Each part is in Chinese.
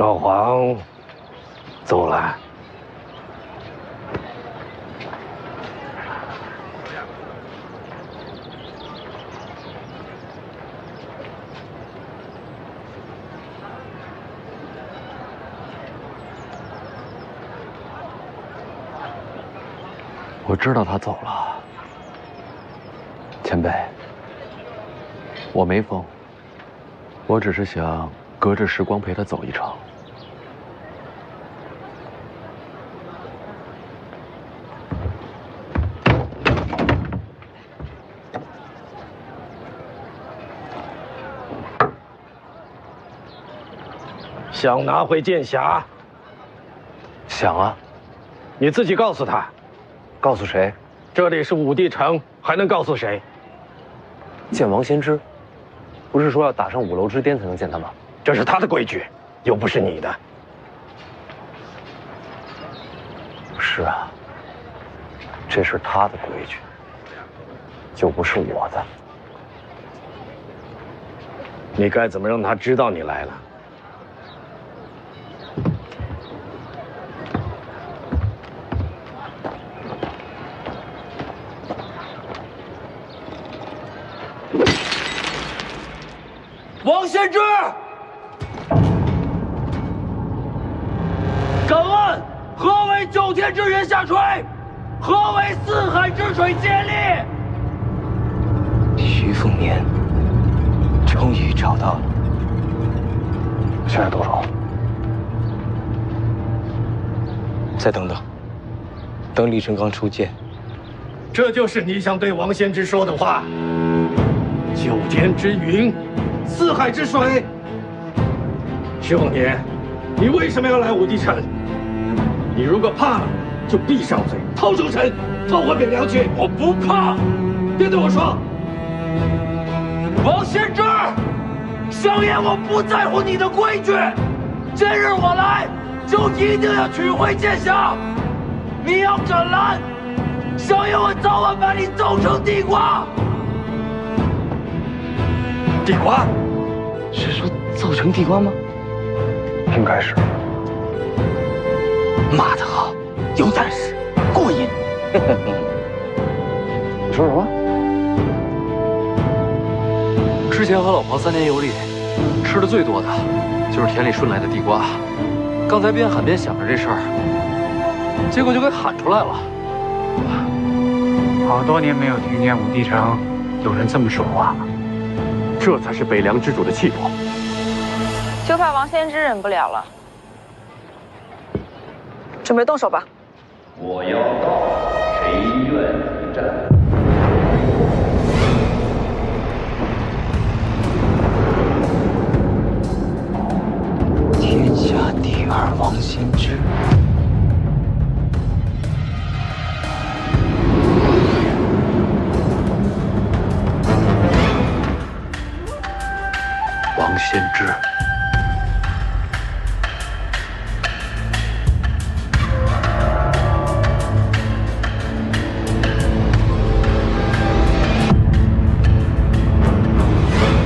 老黄走了。我知道他走了，前辈，我没疯，我只是想隔着时光陪他走一程。想拿回剑匣？想啊，你自己告诉他。告诉谁？这里是武帝城，还能告诉谁？见王先知，不是说要打上5楼之巅才能见他吗？这是他的规矩，又不是你的。是啊，这是他的规矩，就不是我的。你该怎么让他知道你来了？王先知，敢问何为9天之月下垂？何为4海之水接力？徐凤年，终于找到了。现在多少？再等等，等李成刚出剑。这就是你想对王先知说的话？9天之云，4海之水。徐凤年，你为什么要来武帝城？你如果怕了，就闭上嘴，逃出城，逃回汴梁去。我不怕。别对我说。王先知，相爷我不在乎你的规矩。今日我来，就一定要取回剑匣。你要斩拦，相爷我早晚把你揍成地瓜。地瓜？是说揍成地瓜吗？应该是。骂得好，有胆识，过瘾。你说什么？之前和老婆3年游历，吃的最多的就是田里顺来的地瓜。刚才边喊边想着这事儿，结果就给喊出来了。好多年没有听见武帝城有人这么说话了。这才是北凉之主的气魄。就怕王先知忍不了了。准备动手吧。我要到，谁愿一战？天下第2王先知。王先知。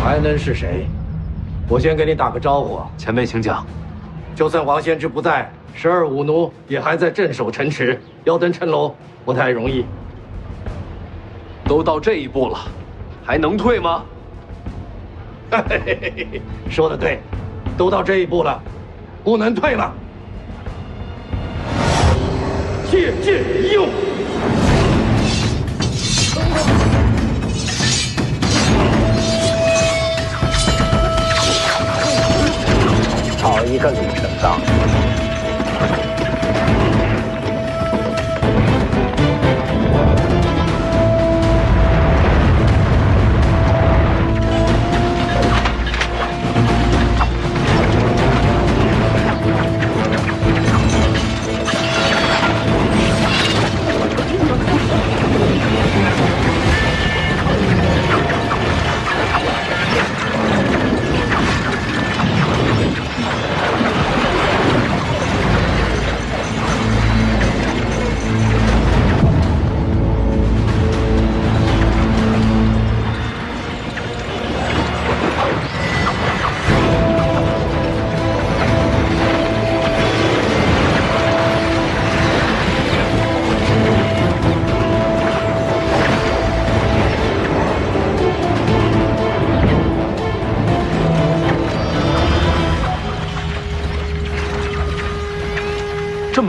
还能是谁？我先给你打个招呼。前辈请讲。就算王先知不在，12武奴也还在镇守城池，要登城楼不太容易。都到这一步了，还能退吗？说得对，都到这一步了，不能退了。借剑一用。好一个李成刚！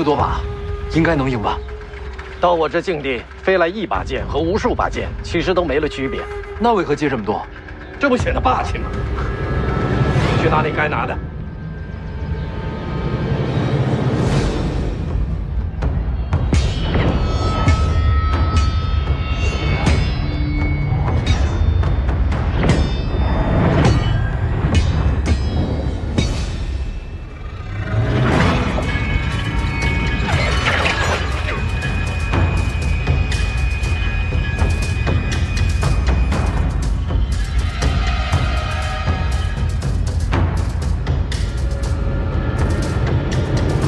多把，应该能赢吧？到我这境地，飞来1把剑和无数把剑，其实都没了区别。那为何借这么多？这不显得霸气吗？去拿你该拿的。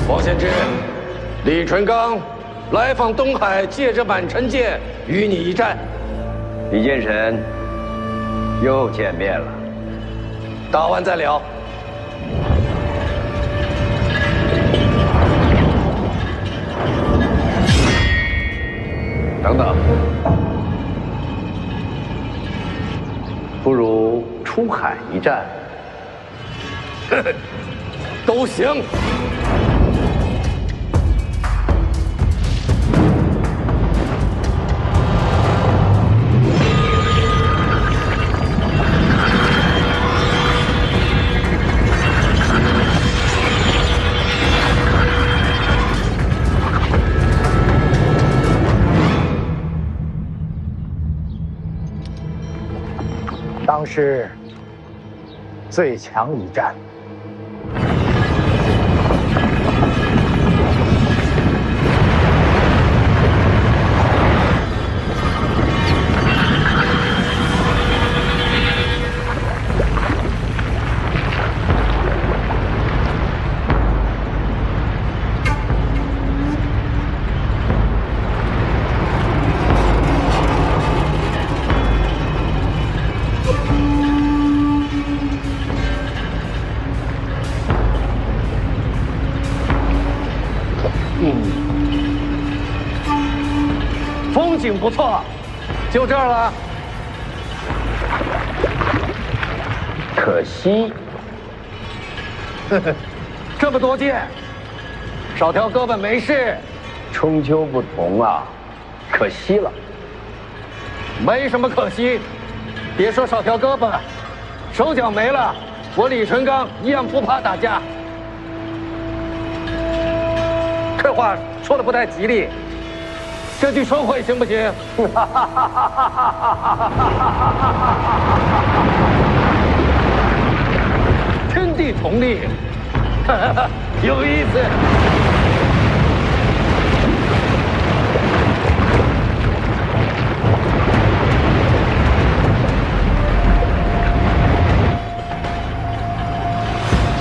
王献之、李淳罡来访东海，借着满城剑与你一战。李剑神，又见面了。打完再聊。等等，不如出海一战。都行。当是最强一战。风景不错，就这儿了。可惜，这么多剑，少条胳膊没事，春秋不同啊，可惜了。没什么可惜。别说少条胳膊，手脚没了，我李淳罡一样不怕打架。这话说的不太吉利，这句收回行不行？天地同力，有意思。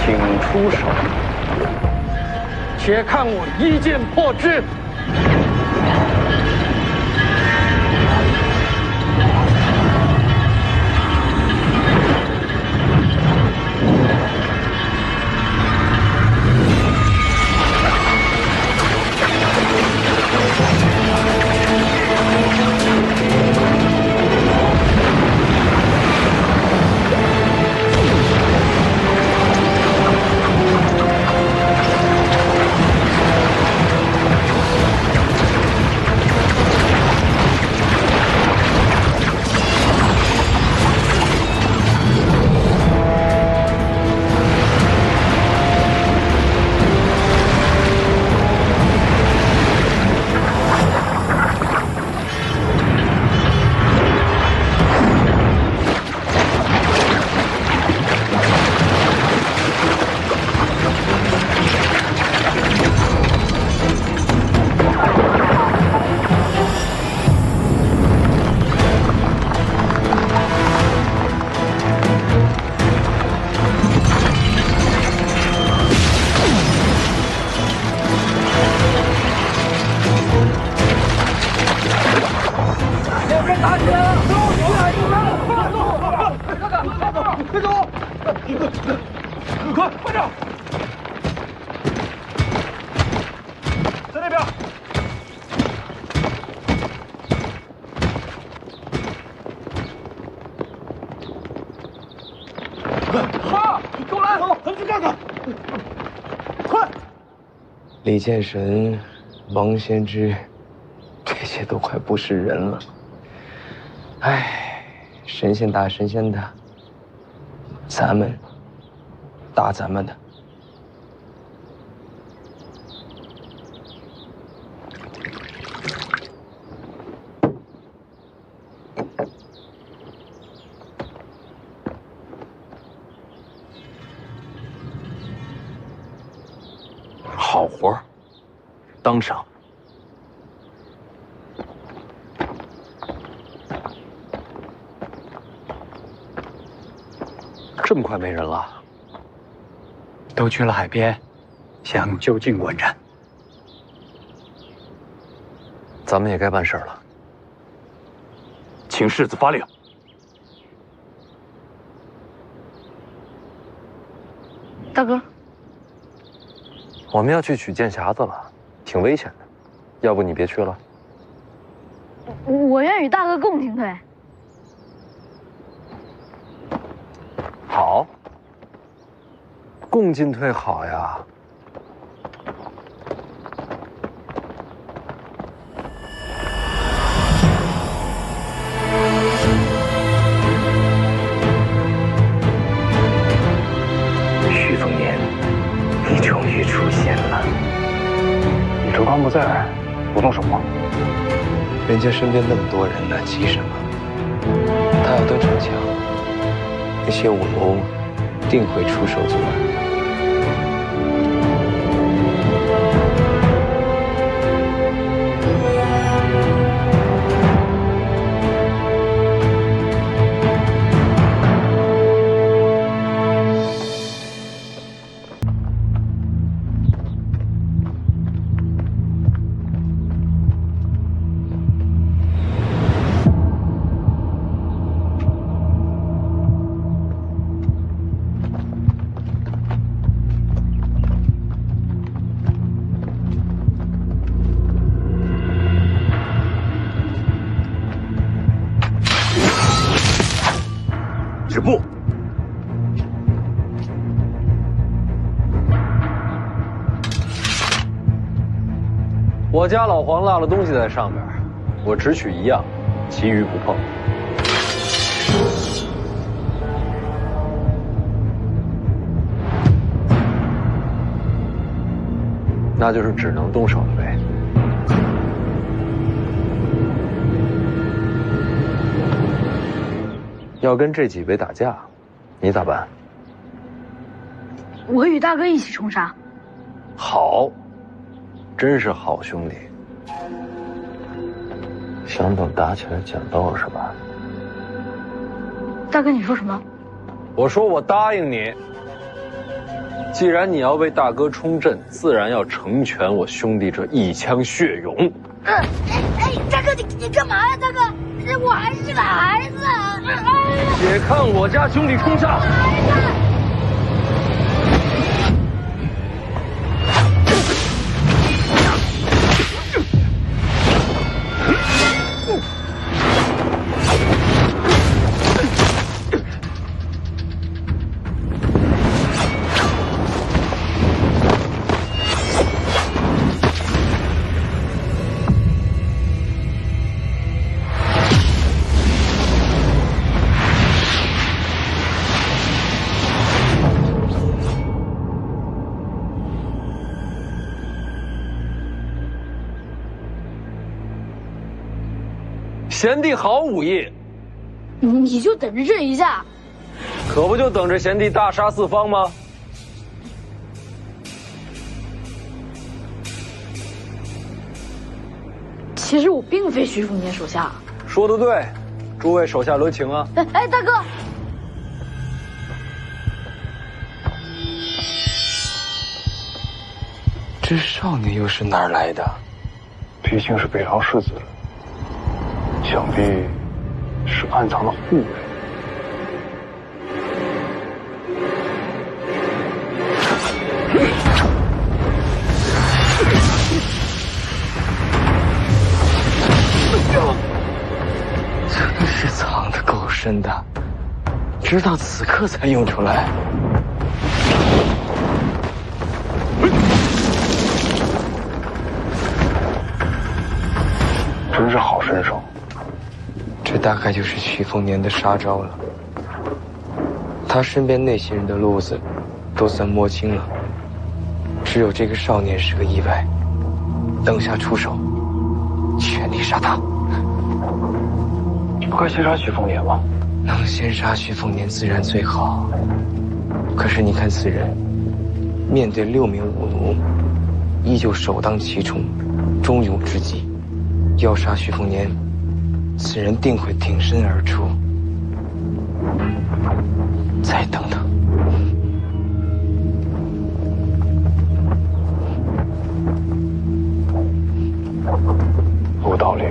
请出手。且看我一剑破之。李建神、王先知，这些都快不是人了。哎，神仙打神仙的，咱们打咱们的。好活，当上。这么快没人了？都去了海边，向就近观战。咱们也该办事了。请世子发令。大哥，我们要去取剑匣子了，挺危险的，要不你别去了。我愿与大哥共进退。好，共进退好呀。徐凤年，你终于出现了。李周刚不在，不动手吗？人家身边那么多人呢，急什么？他要登城墙，那些武龙定会出手阻拦。止步！我家老黄落了东西在上边，我只取一样，其余不碰。那就是只能动手了呗。要跟这几位打架，你咋办？我与大哥一起冲杀。好，真是好兄弟。想等打起来讲道是吧？大哥，你说什么？我说我答应你。既然你要为大哥冲阵，自然要成全我兄弟这一腔血勇。大哥，你干嘛呀？大哥，我还是个孩子。且看我家兄弟冲上！贤弟好武艺，你就等着这一下。可不就等着贤弟大杀四方吗？其实我并非徐凤年手下。说得对，诸位手下留情啊！大哥，这少年又是哪儿来的？毕竟是北朝世子，想必是暗藏的护卫。真是藏得够深的，直到此刻才用出来。真是好身手。这大概就是徐凤年的杀招了。他身边那些人的路子都算摸清了，只有这个少年是个意外。等下出手，全力杀他。你不该先杀徐凤年吗？能先杀徐凤年自然最好。可是你看此人，面对6名武奴，依旧首当其冲，忠勇之极。要杀徐凤年，此人定会挺身而出。再等等。有道理。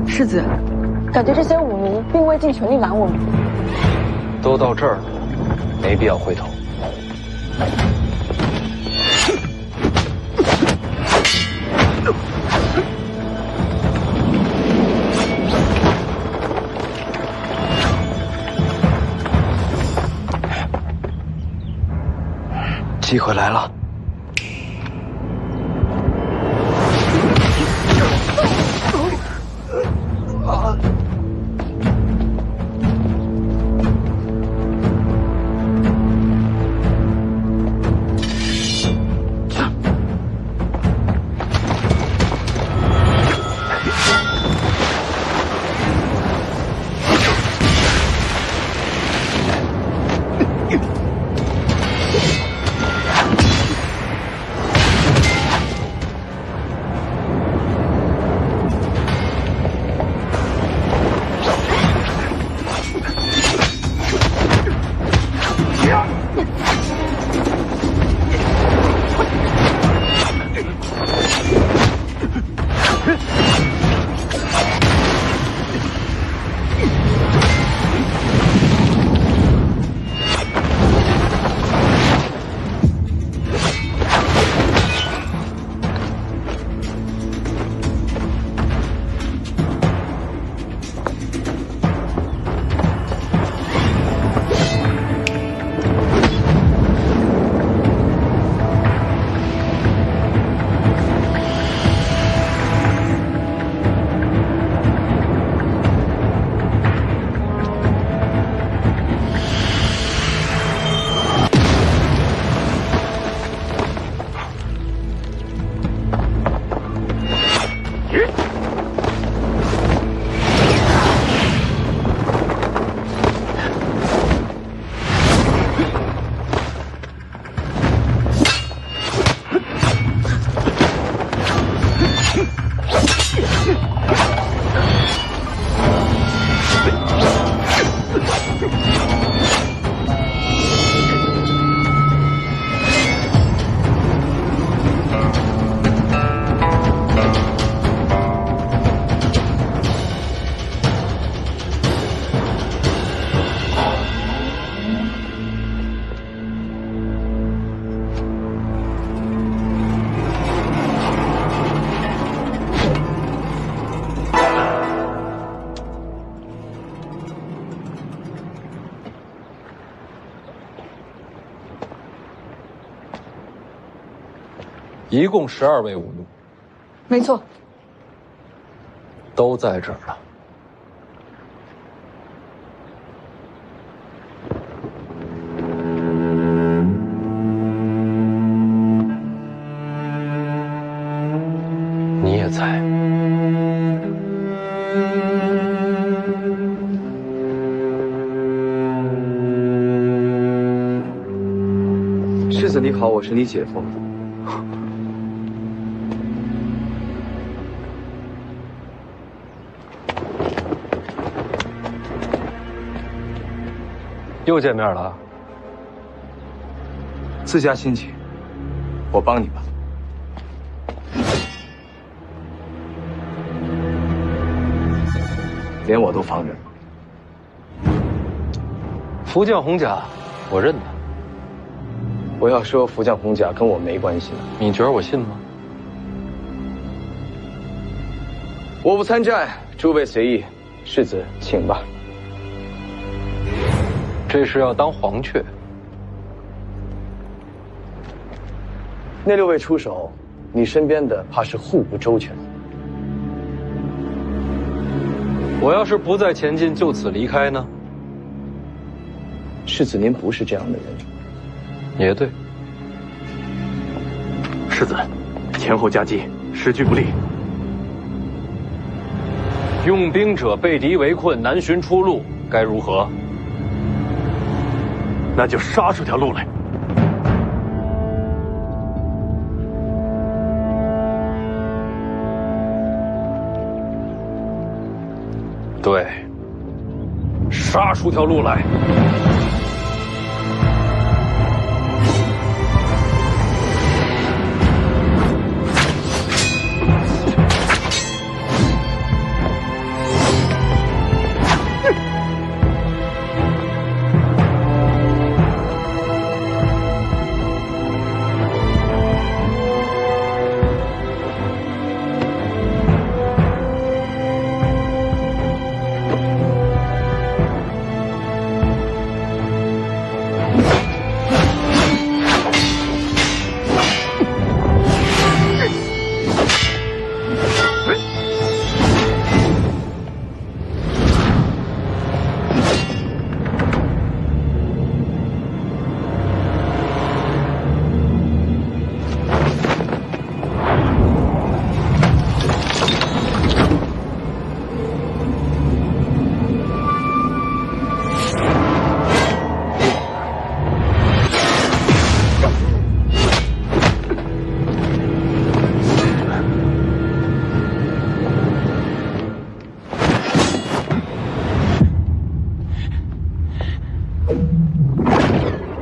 世子，感觉这些武奴并未尽全力拦我们。都到这儿了，没必要回头。机会来了。一共12位武奴，没错，都在这儿了。也在。世子你好，我是你姐夫。又见面了。自家亲戚，我帮你吧。连我都放着。福将红甲，我认得。我要说福将红甲跟我没关系了。你觉得我信吗？我不参战，诸位随意。世子，请吧。这是要当黄雀。那6位出手，你身边的怕是护不周全。我要是不再前进，就此离开呢？世子，您不是这样的人。也对。世子，前后夹击，时局不利。用兵者被敌围困，难寻出路，该如何？那就杀出条路来。对，杀出条路来。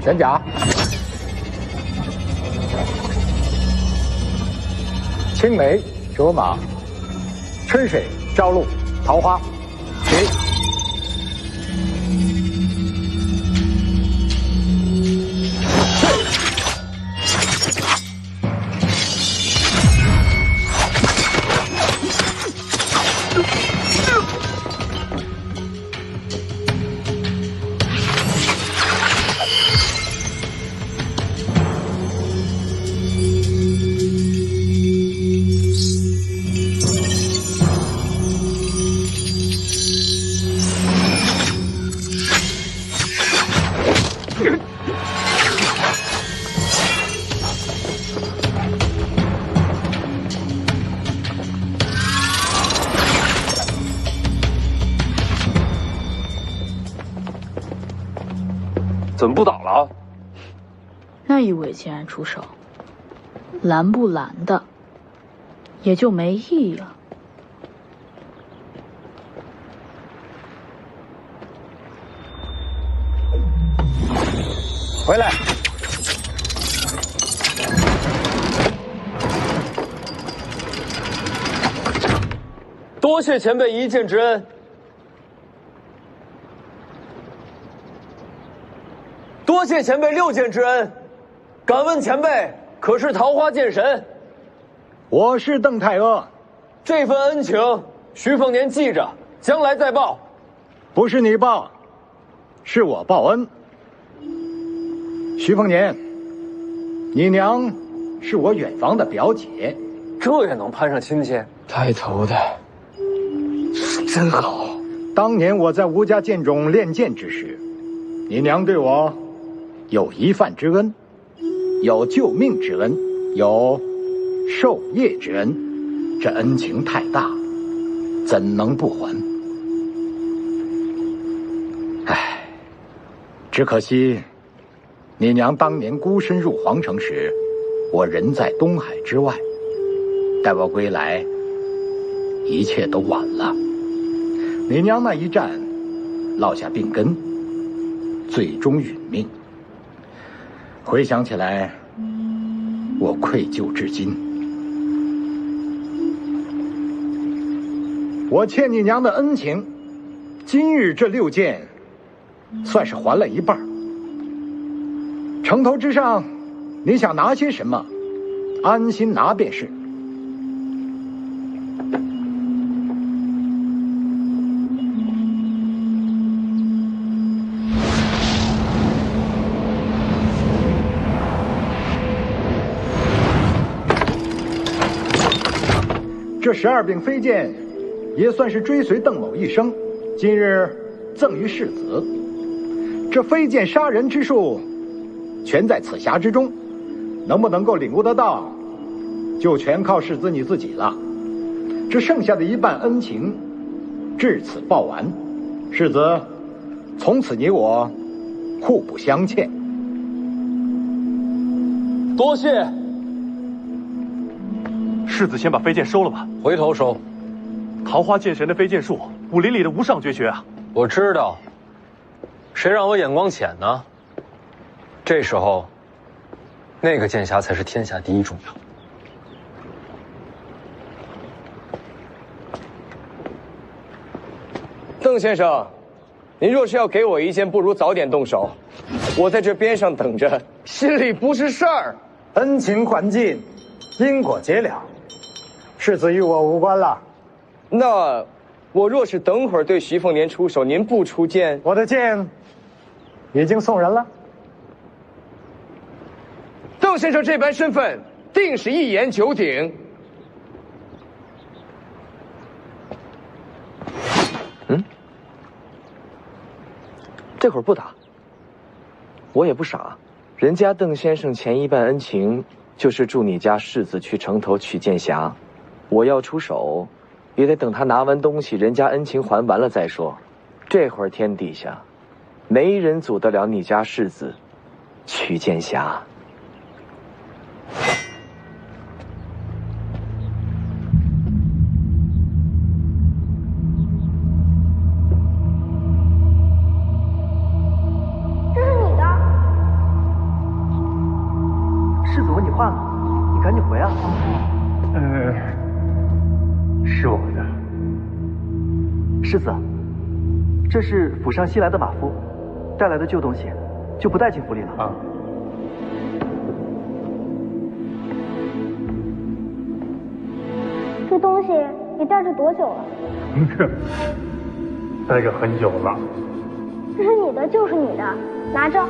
玄甲，青梅卓马，春水朝露，桃花，谁？怎么不倒了？那一位既然出手，拦不拦的也就没意义了。回来！多谢前辈一箭之恩。多谢前辈6箭之恩，敢问前辈可是桃花剑神？我是邓太阿。这份恩情，徐凤年记着，将来再报。不是你报，是我报恩。徐凤年，你娘是我远房的表姐，这也能攀上亲戚？带头的真好。当年我在吴家剑中练剑之时，你娘对我有一饭之恩，有救命之恩，有授业之恩。这恩情太大，怎能不还？唉，只可惜，你娘当年孤身入皇城时，我人在东海之外。待我归来，一切都晚了。你娘那一战，落下病根，最终殒命。回想起来，我愧疚至今。我欠你娘的恩情，今日这6件，算是还了一半。城头之上，你想拿些什么，安心拿便是。这12柄飞剑，也算是追随邓某一生，今日赠于世子。这飞剑杀人之术，全在此匣之中，能不能够领悟得到，就全靠世子你自己了。这剩下的一半恩情，至此报完。世子，从此你我互不相欠。多谢。世子先把飞剑收了吧，回头收。桃花剑神的飞剑术，武林里的无上绝学啊！我知道，谁让我眼光浅呢？这时候，那个剑匣才是天下第一重要。邓先生，您若是要给我一剑，不如早点动手。我在这边上等着，心里不是事儿。恩情还尽，因果结了，世子与我无关了。那我若是等会儿对徐凤年出手，您不出剑，我的剑已经送人了。邓先生这般身份，定是一言九鼎。这会儿不打，我也不傻。人家邓先生前一半恩情，就是助你家世子去城头取剑匣。我要出手，也得等他拿完东西，人家恩情还完了再说。这会儿天底下，没人阻得了你家世子取剑匣。是我的。世子，这是府上新来的马夫，带来的旧东西，就不带进府里了。啊。这东西你带着多久了？带着很久了。这是你的就是你的，拿着。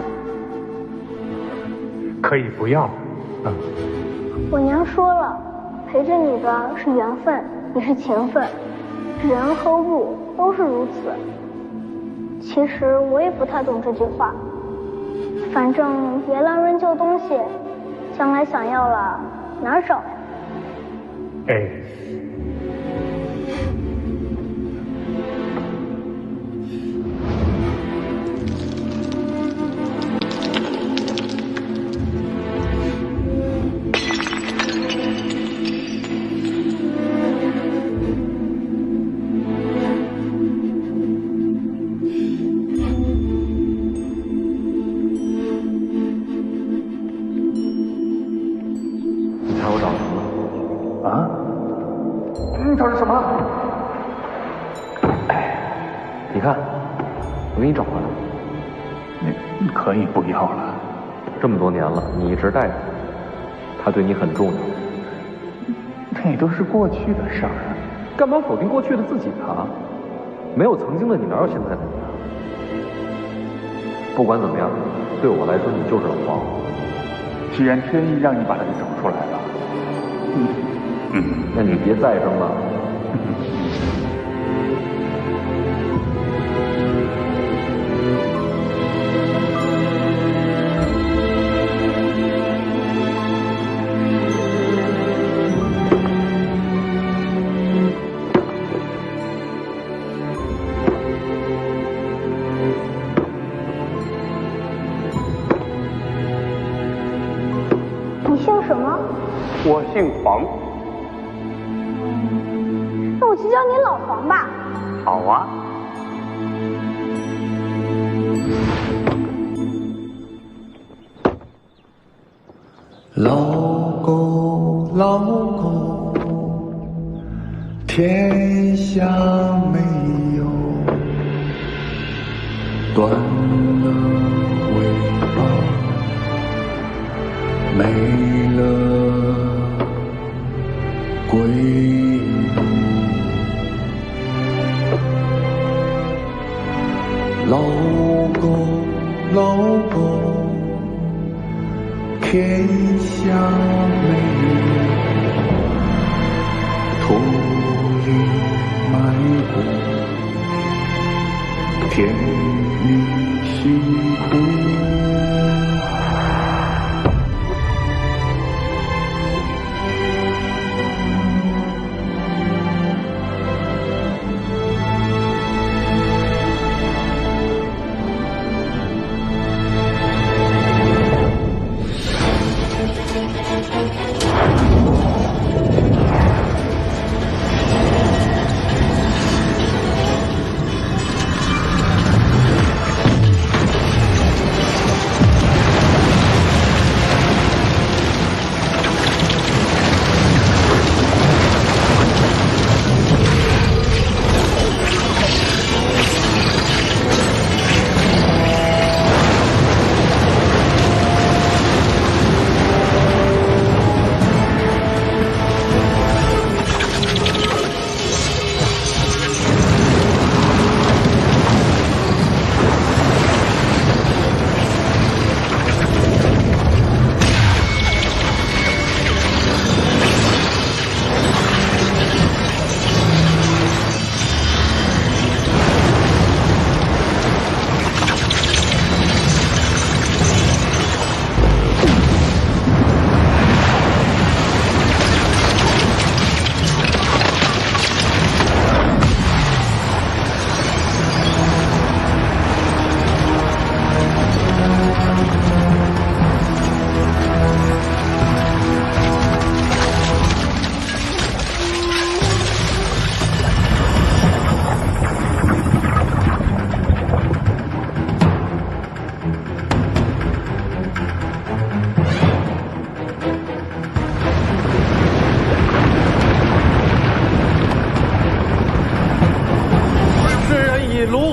可以不要。我娘说了，陪着你的是缘分，也是情分，人和物都是如此。其实我也不太懂这句话，反正别乱扔旧东西，将来想要了哪儿找呀？哎。找着什么了？哎，你看，我给你找回来。你可以不要了。这么多年了，你一直带着，他对你很重要。那都是过去的事儿，干嘛否定过去的自己啊？没有曾经的你，哪有现在的你啊？不管怎么样，对我来说，你就是老黄。既然天意让你把他给找出来了，那你别再扔了。我去叫你老黄吧。好啊。老狗，老狗，天下没有断了尾巴，没了归路。老狗，老狗，天下没有土里埋骨，天里辛苦。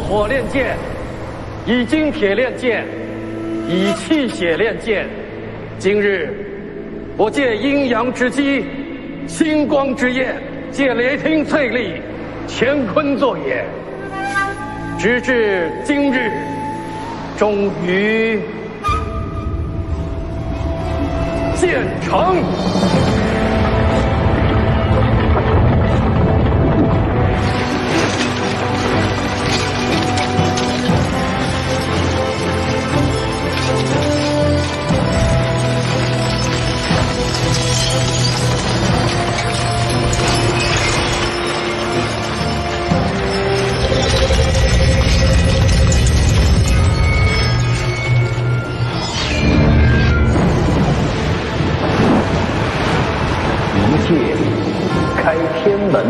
火炼剑，以金铁炼剑，以气血炼剑。今日，我借阴阳之机，星光之焰，借雷霆淬砺，乾坤作也。直至今日，终于建成。开天门，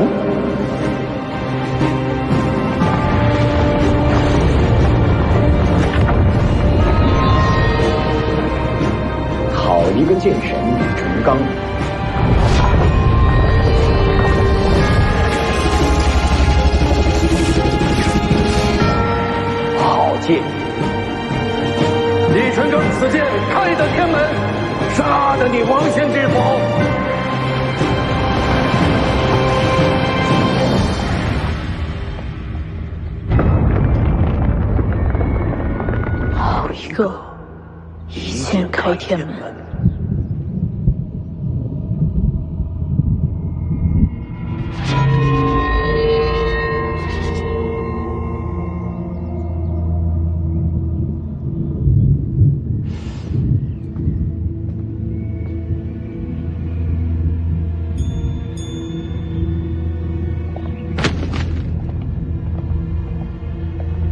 好一个剑神李成刚！好剑！李成刚此剑开得天门，杀得你王仙之否？一个一剑开天门。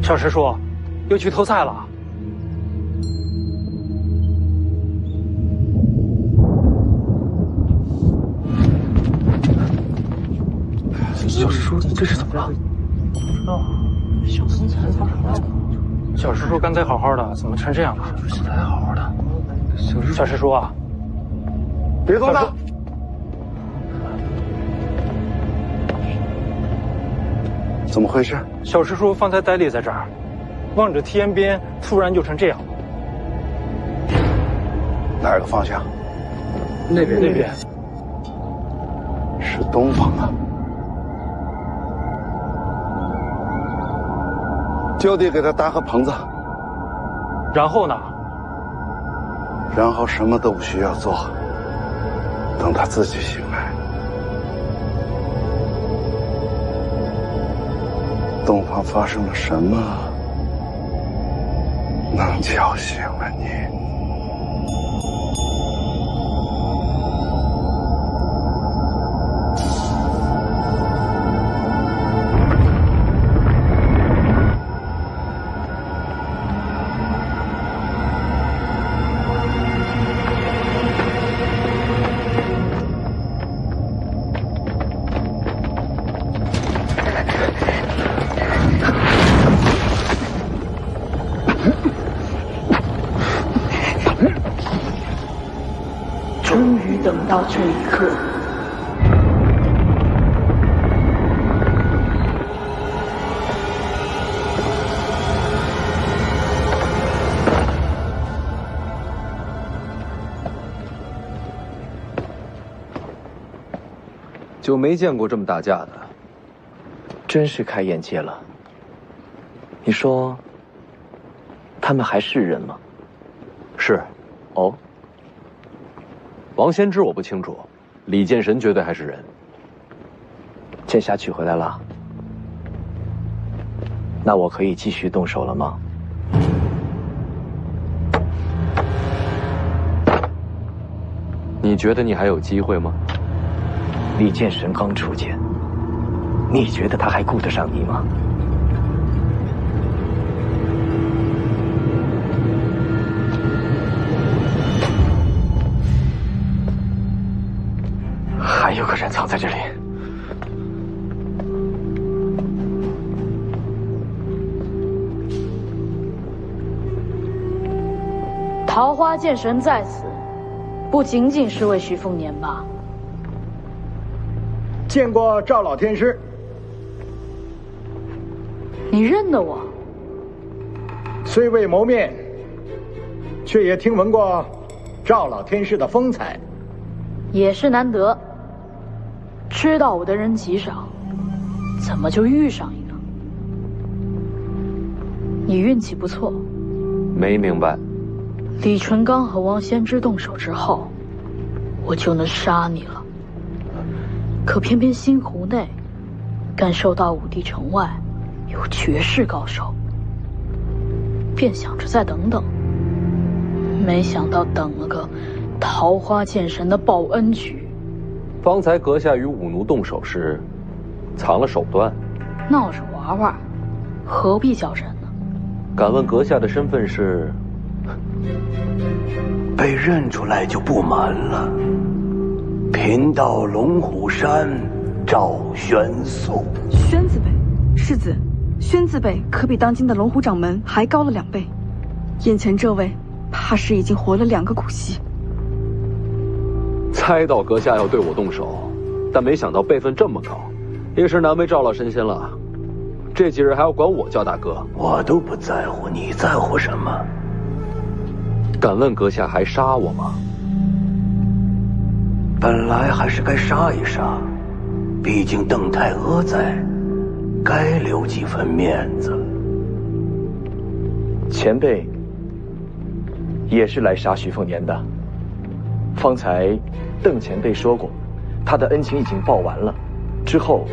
小师叔，又去偷菜了。小师叔，你这是怎么了？不知道。小风才发生了。小师叔刚才好好的，怎么成这样了？刚才好好的。小师叔啊，别动他！怎么回事？小师叔方才呆立在这儿，望着天边，突然就成这样了。哪个方向？那边。是东方啊！就地给他搭个棚子。然后呢？然后什么都不需要做，等他自己醒来。东方发生了什么，能叫醒了你？等到这一刻，就没见过这么打架的，真是开眼界了。你说，他们还是人吗？是。哦。王先知我不清楚，李剑神绝对还是人。剑侠取回来了，那我可以继续动手了吗？你觉得你还有机会吗？李剑神刚出剑，你觉得他还顾得上你吗？还有个人藏在这里。桃花剑神在此，不仅仅是为徐凤年吧？见过赵老天师。你认得我？虽未谋面，却也听闻过赵老天师的风采。也是难得。知道我的人极少，怎么就遇上一个？你运气不错。没明白。李淳刚和王先知动手之后，我就能杀你了。可偏偏新湖内，感受到武帝城外有绝世高手，便想着再等等。没想到等了个桃花剑神的报恩局。方才阁下与武奴动手时，藏了手段，闹着玩玩，何必较真呢？敢问阁下的身份是？被认出来就不瞒了。贫道龙虎山赵玄素。宣字辈，世子，宣字辈可比当今的龙虎掌门还高了2倍。眼前这位，怕是已经活了2个古稀。猜到阁下要对我动手，但没想到辈分这么高，也是难为赵老神仙了。这几日还要管我叫大哥，我都不在乎，你在乎什么？敢问阁下还杀我吗？本来还是该杀一杀，毕竟邓太阿在，该留几分面子。前辈也是来杀徐凤年的。方才邓前辈说过，他的恩情已经报完了，之后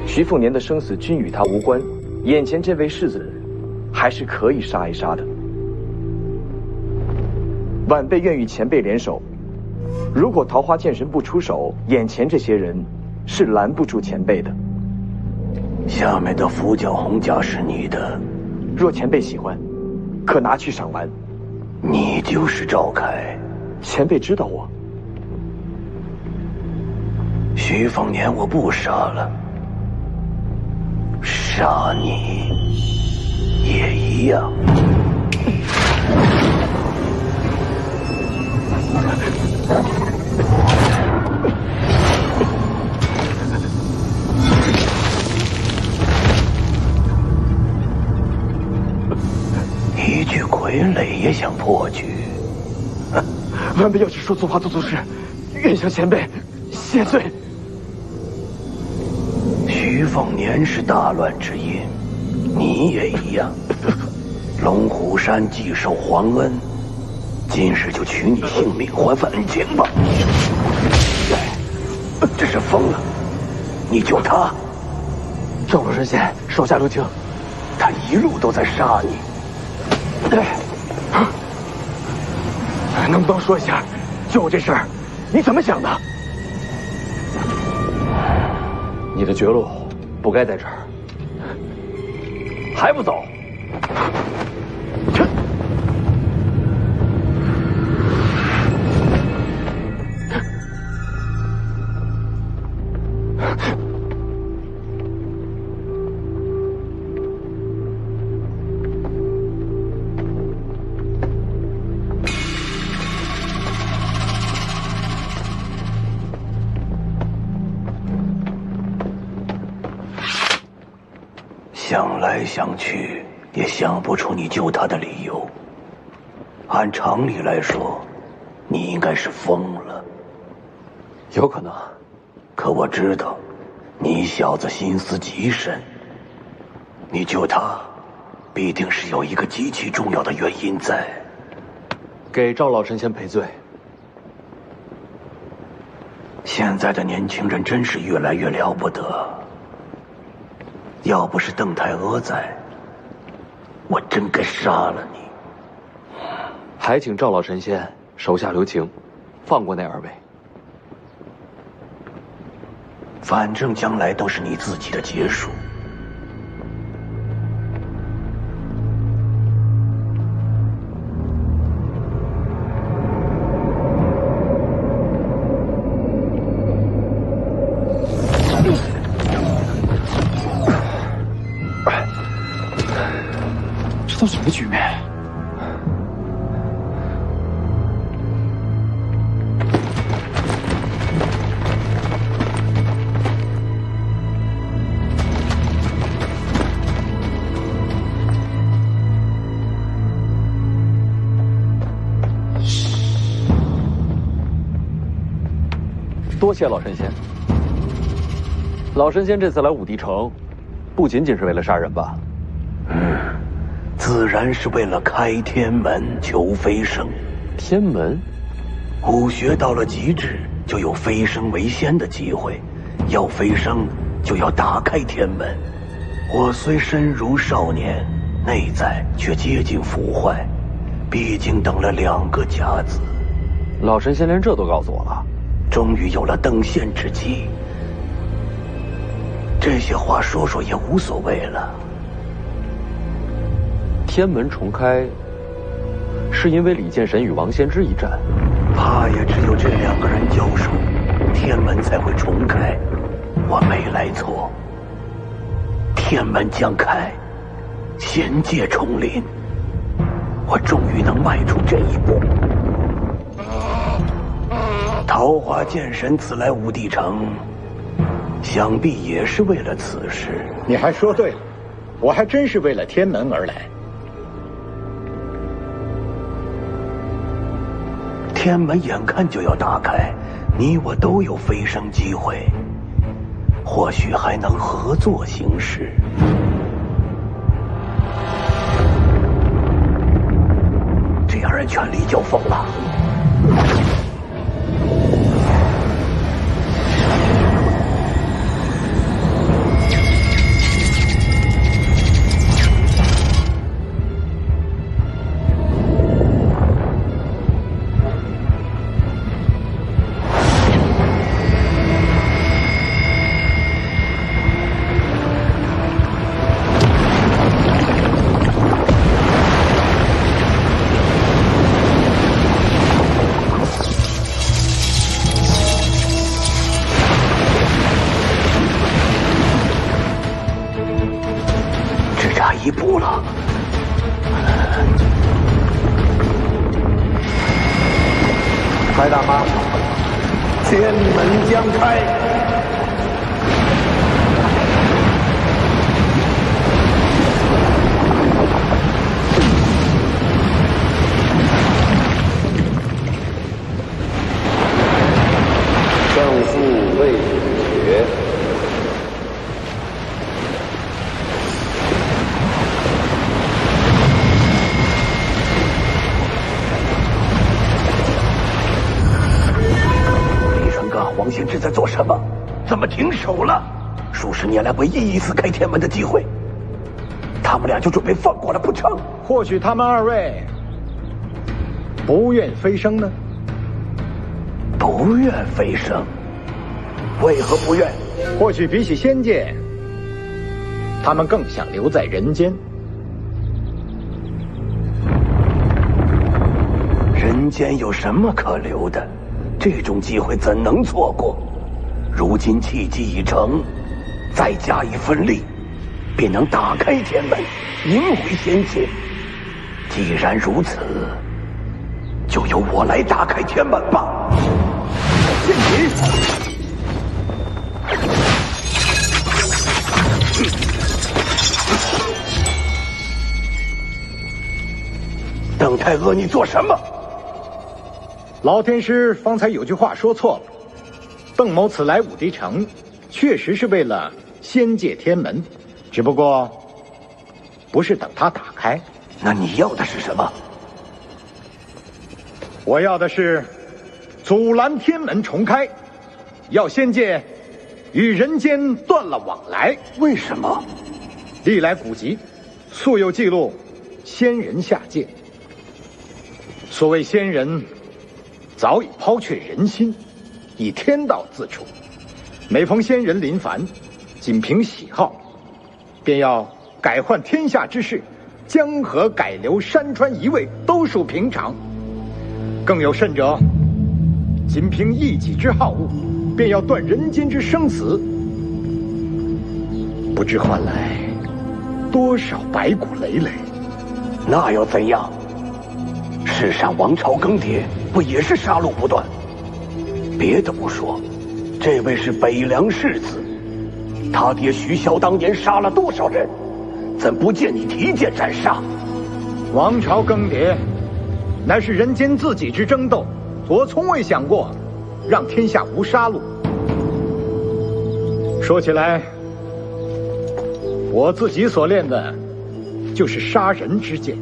徐凤年的生死均与他无关，眼前这位世子还是可以杀一杀的。晚辈愿与前辈联手，如果桃花剑神不出手，眼前这些人是拦不住前辈的。下面的符角红甲是你的，若前辈喜欢，可拿去赏玩。你就是赵凯。前辈知道我。徐凤年我不杀了，杀你也一样。一具傀儡也想破局？晚辈有去说错话，做错事，愿向前辈谢罪。徐凤年是大乱之因，你也一样。龙虎山既受皇恩，今日就取你性命还份恩情吧。这是疯了！你救他，赵老神仙，手下留情。他一路都在杀你。能不能说一下，就我这事儿，你怎么想的？你的绝路不该在这儿，还不走？想来想去，也想不出你救他的理由。按常理来说，你应该是疯了。有可能，可我知道，你小子心思极深。你救他，必定是有一个极其重要的原因在。给赵老神仙赔罪。现在的年轻人真是越来越了不得。要不是邓太阿在，我真该杀了你。还请赵老神仙手下留情，放过那二位。反正将来都是你自己的结束。这都什么局面？多谢老神仙。老神仙这次来武帝城，不仅仅是为了杀人吧？自然是为了开天门求飞升。天门，武学到了极致，就有飞升为仙的机会。要飞升，就要打开天门。我虽身如少年，内在却接近腐坏，毕竟等了2个甲子。老神仙连这都告诉我了，终于有了登仙之机。这些话说说也无所谓了。天门重开，是因为李剑神与王仙芝一战，怕也只有这2个人交手，天门才会重开。我没来错，天门将开，仙界重临，我终于能迈出这一步。桃花剑神此来武帝城，想必也是为了此事。你还说对了，我还真是为了天门而来。天门眼看就要打开，你我都有飞升机会，或许还能合作行事。这2人全力交锋了。一步了。蔡大妈，天门将开。胜负未决。李成刚、王献之在做什么？怎么停手了？数十年来唯一一次开天门的机会，他们俩就准备放过了不成？或许他们二位不愿飞升呢？不愿飞升？为何不愿？或许比起仙界，他们更想留在人间。人间有什么可留的？这种机会怎能错过？如今契机已成，再加一分力，便能打开天门，迎回仙界。既然如此，就由我来打开天门吧。剑戟。邓太阿，你做什么？老天师方才有句话说错了。邓某此来武帝城，确实是为了仙界天门，只不过不是等他打开。那你要的是什么？我要的是阻拦天门重开，要仙界与人间断了往来。为什么？历来古籍素有记录，仙人下界。所谓仙人，早已抛却人心，以天道自处。每逢仙人临凡，仅凭喜好，便要改换天下之事，江河改流，山川移位，都属平常。更有甚者，仅凭一己之好恶，便要断人间之生死，不知换来多少白骨累累。那又怎样？世上王朝更迭，不也是杀戮不断？别的不说，这位是北凉世子，他爹徐骁当年杀了多少人？怎不见你提剑斩杀？王朝更迭，乃是人间自己之争斗，我从未想过让天下无杀戮。说起来，我自己所练的就是杀人之剑。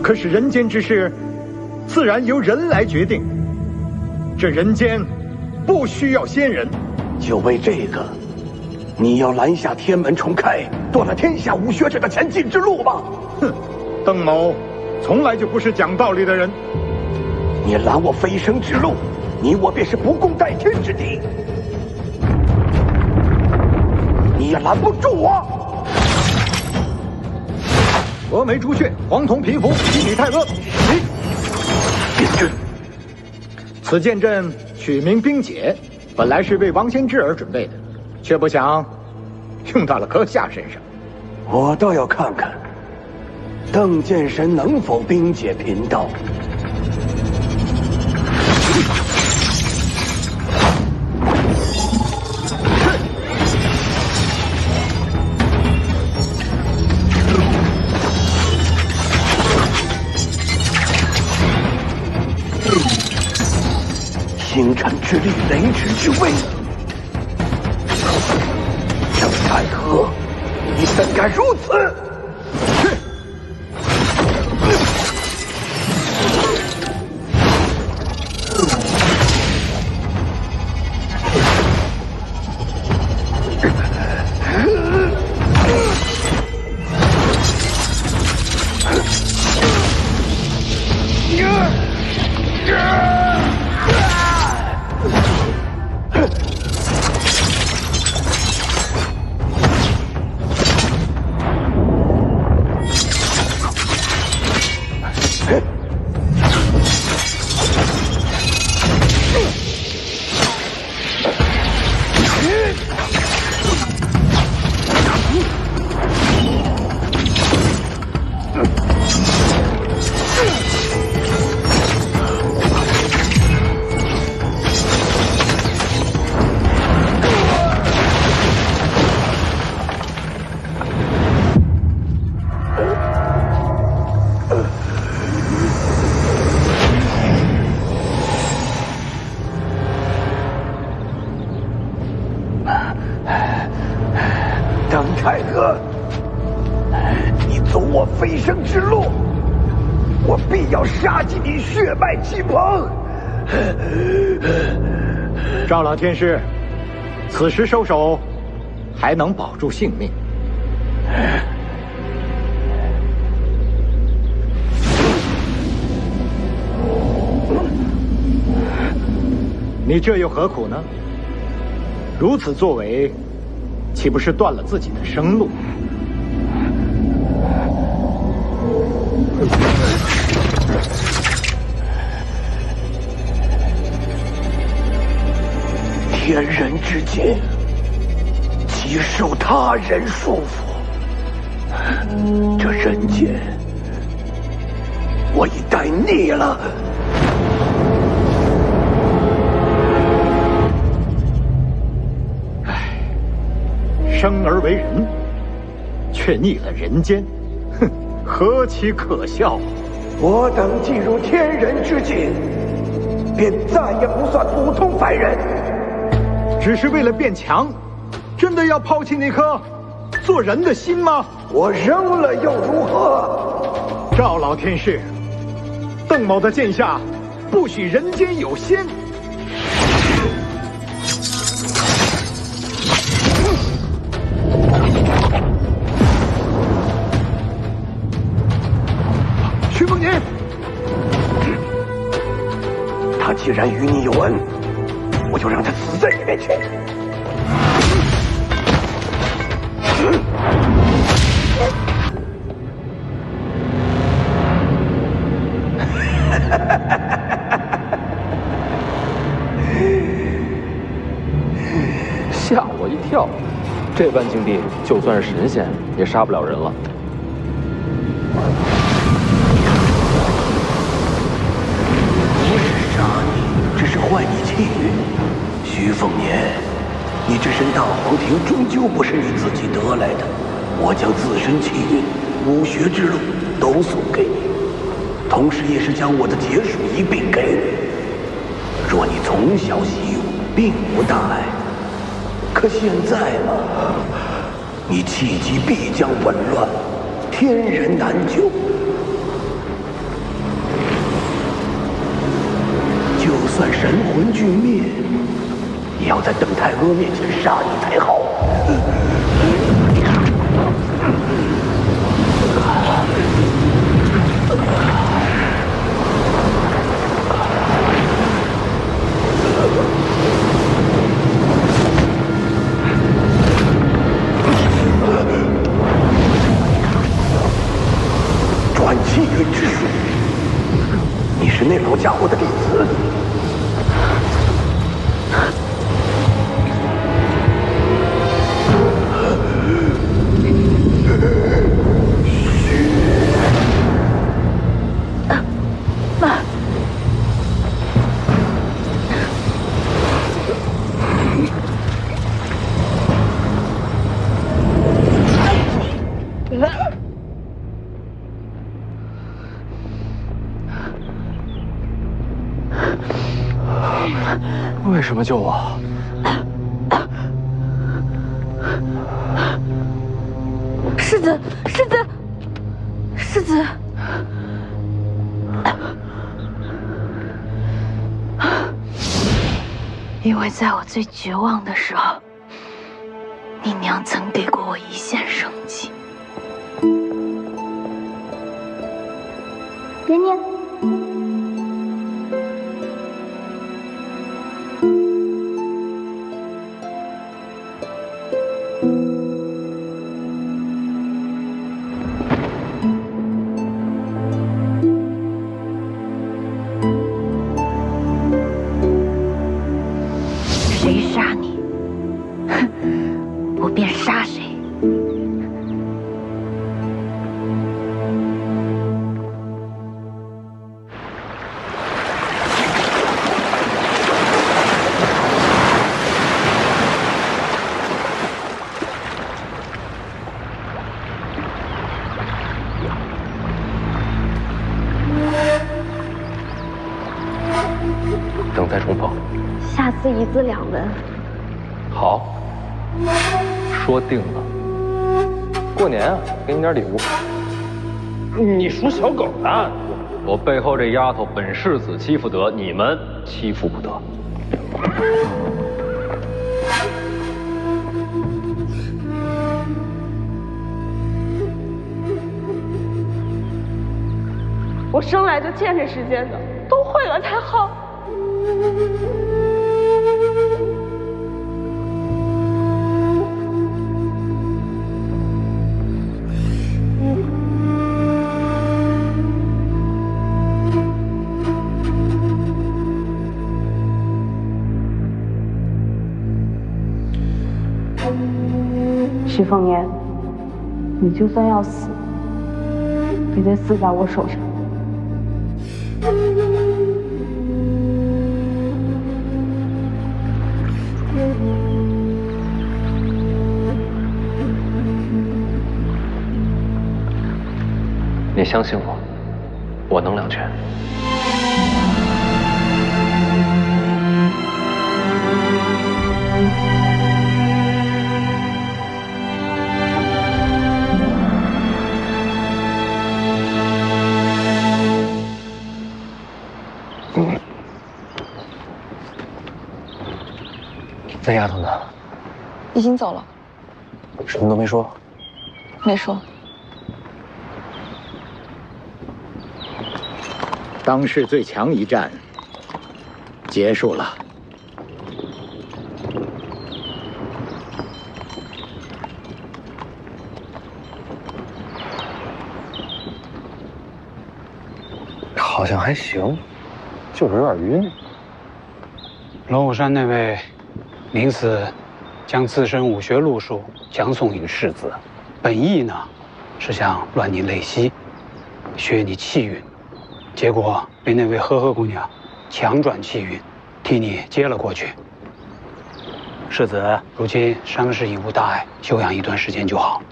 可是人间之事，自然由人来决定。这人间不需要仙人。就为这个，你要拦下天门重开，断了天下武学者的前进之路吗？哼，邓某从来就不是讲道理的人。你拦我飞升之路，你我便是不共戴天之敌。你也拦不住我。峨眉朱雀，黄铜皮肤，一米太阿。剑阵，此剑阵取名冰解，本来是为王仙芝而准备的，却不想用到了阁下身上。我倒要看看邓剑神能否冰解贫道。星辰之力，雷池之威。邓太阿，你怎敢如此？邓太哥，你走我飞升之路，我必要杀尽你血脉亲朋。赵老天师，此时收手，还能保住性命。你这又何苦呢？如此作为，岂不是断了自己的生路？天人之间，岂受他人束缚？这人间，我已待腻了。生而为人，却逆了人间，哼，何其可笑！我等进入天人之境，便再也不算普通凡人。只是为了变强，真的要抛弃那颗做人的心吗？我扔了又如何？赵老天师，邓某的剑下不许人间有仙。徐凤年，他既然与你有恩，我就让他死在你面前。吓我一跳，这般境地，就算是神仙也杀不了人了。不是杀你，只是坏你气运。徐凤年，你这身大黄庭终究不是你自己得来的，我将自身气运、武学之路都送给你，同时也是将我的劫数一并给你。若你从小习武，并无大碍。可现在嘛，你气机必将紊乱，天人难救。就算神魂俱灭，也要在邓太阿面前杀你才好。转气运之术，你是那老家伙的弟子。为什么救我？世子，世子，世子！因为在我最绝望的时候，你娘曾给过我一线生机。别念。谁杀你，哼，我便杀谁。等再重逢。下次一字两文。好。说定了，过年啊，给你点礼物。你属小狗的。我背后这丫头本世子欺负得，你们欺负不得。我生来就欠这世间的，都会了才好。石凤年，你就算要死，也得死在我手上。你相信我，我能两全。那丫头呢？已经走了，什么都没说。没说。当世最强一战结束了。好像还行，就是有点晕。龙虎山那位临死将自身武学路数将送与世子，本意呢是想乱你泪息，削你气运，结果被那位呵呵姑娘强转气运，替你接了过去。世子如今伤势已无大碍，休养一段时间就好。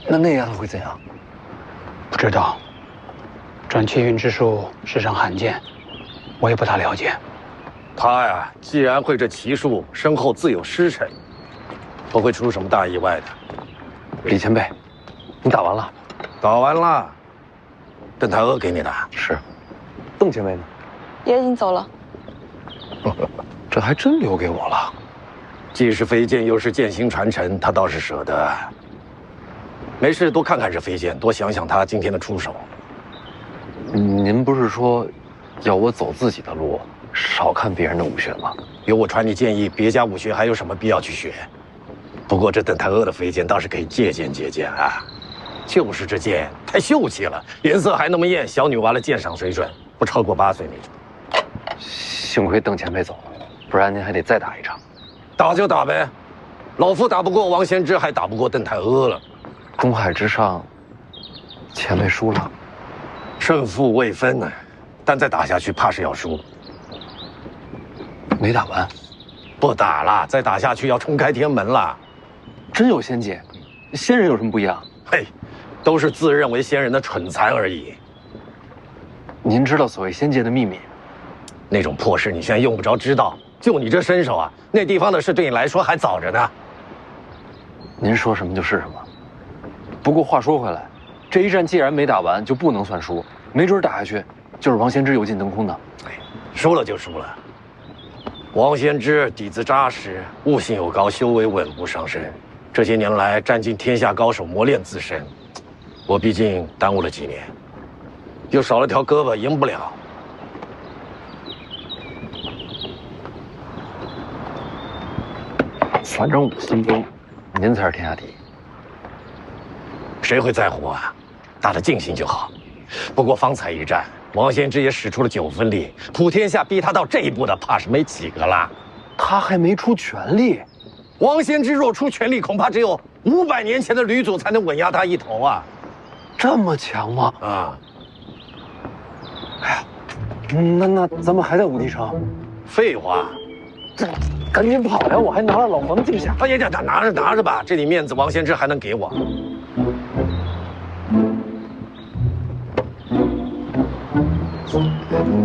那丫头会怎样？不知道，转气运之术世上罕见，我也不大了解。他呀，既然会这奇术，身后自有师承，不会出什么大意外的。李前辈，你打完了？打完了。邓太阿给你的。是。邓前辈呢？也已经走了。这还真留给我了。既是飞剑，又是剑心传承，他倒是舍得。没事，多看看这飞剑，多想想他今天的出手。您不是说要我走自己的路，少看别人的武学吗？有我传你建议，别家武学还有什么必要去学？不过这邓太阿的飞剑倒是可以借鉴借鉴啊。就是这剑太秀气了，颜色还那么艳，小女娃的鉴赏水准不超过8岁那种。幸亏邓前辈走了，不然您还得再打一场。打就打呗，老夫打不过王仙芝，还打不过邓太阿了。东海之上，前辈输了，胜负未分呢，但再打下去怕是要输。没打完，不打了，再打下去要重开天门了。真有仙界，仙人有什么不一样？嘿，都是自认为仙人的蠢材而已。您知道所谓仙界的秘密？那种破事你现在用不着知道。就你这身手啊，那地方的事对你来说还早着呢。您说什么就是什么。不过话说回来，这一战既然没打完，就不能算输，没准打下去就是王仙芝油尽灯空呢。输了就输了。王仙芝底子扎实，悟性又高，修为稳步上升。这些年来占尽天下高手磨练自身，我毕竟耽误了几年，又少了条胳膊，赢不了。反正我心中，您才是天下第一。谁会在乎啊？打得尽兴就好。不过方才一战，王仙芝也使出了9分力，普天下逼他到这一步的，怕是没几个了。他还没出全力。王仙芝若出全力，恐怕只有500年前的吕祖才能稳压他一头啊！这么强吗？啊！哎呀，那咱们还在武帝城？废话，赶紧跑呀！我还拿了老黄镜匣。哎呀，拿着吧，这里面子王仙芝还能给我。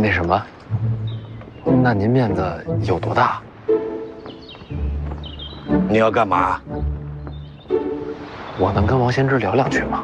那什么，那您面子有多大？你要干嘛？我能跟王先知聊两句吗？